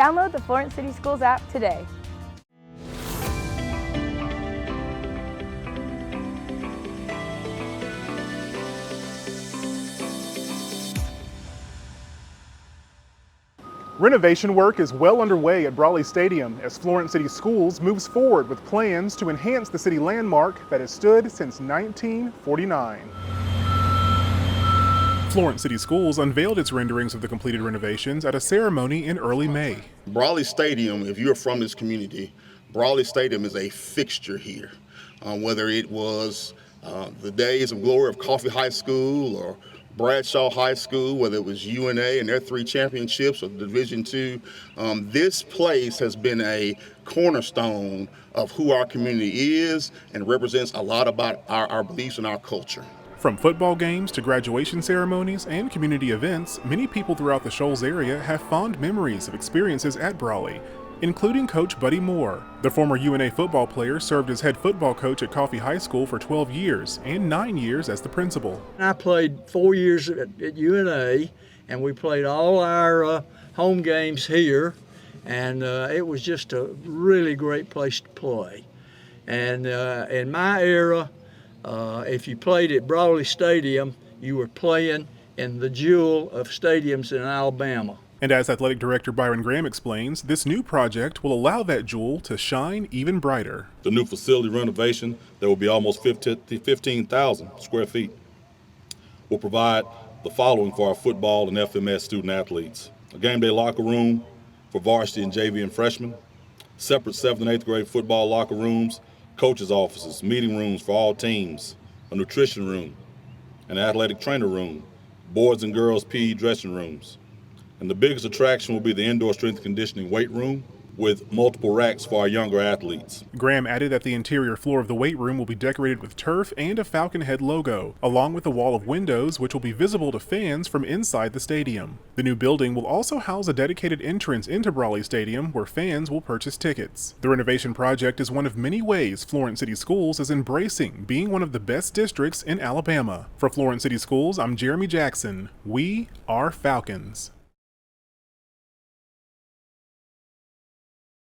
Download the Florence City Schools app today. Renovation work is well underway at Brawley Stadium as Florence City Schools moves forward with plans to enhance the city landmark that has stood since 1949. Florence City Schools unveiled its renderings of the completed renovations at a ceremony in early May. Brawley Stadium, if you're from this community, Brawley Stadium is a fixture here. Whether it was the days of glory of Coffee High School or Bradshaw High School, whether it was UNA and their 3 championships or Division II, this place has been a cornerstone of who our community is and represents a lot about our beliefs and our culture. From football games to graduation ceremonies and community events, many people throughout the Shoals area have fond memories of experiences at Brawley, including Coach Buddy Moore. The former UNA football player served as head football coach at Coffee High School for 12 years and 9 years as the principal. I played 4 years at UNA, and we played all our home games here, and it was just a really great place to play. And in my era, if you played at Brawley Stadium, you were playing in the jewel of stadiums in Alabama. And as Athletic Director Byron Graham explains, this new project will allow that jewel to shine even brighter. The new facility renovation, that will be almost 15,000 square feet, will provide the following for our football and FMS student athletes: a game day locker room for varsity and JV and freshmen, separate 7th and 8th grade football locker rooms, coaches' offices, meeting rooms for all teams, a nutrition room, an athletic trainer room, boys and girls PE dressing rooms. And the biggest attraction will be the indoor strength and conditioning weight room with multiple racks for our younger athletes. Graham added that the interior floor of the weight room will be decorated with turf and a Falcon head logo, along with a wall of windows which will be visible to fans from inside the stadium. The new building will also house a dedicated entrance into Brawley Stadium where fans will purchase tickets. The renovation project is one of many ways Florence City Schools is embracing being one of the best districts in Alabama. For Florence City Schools, I'm Jeremy Jackson. We are Falcons.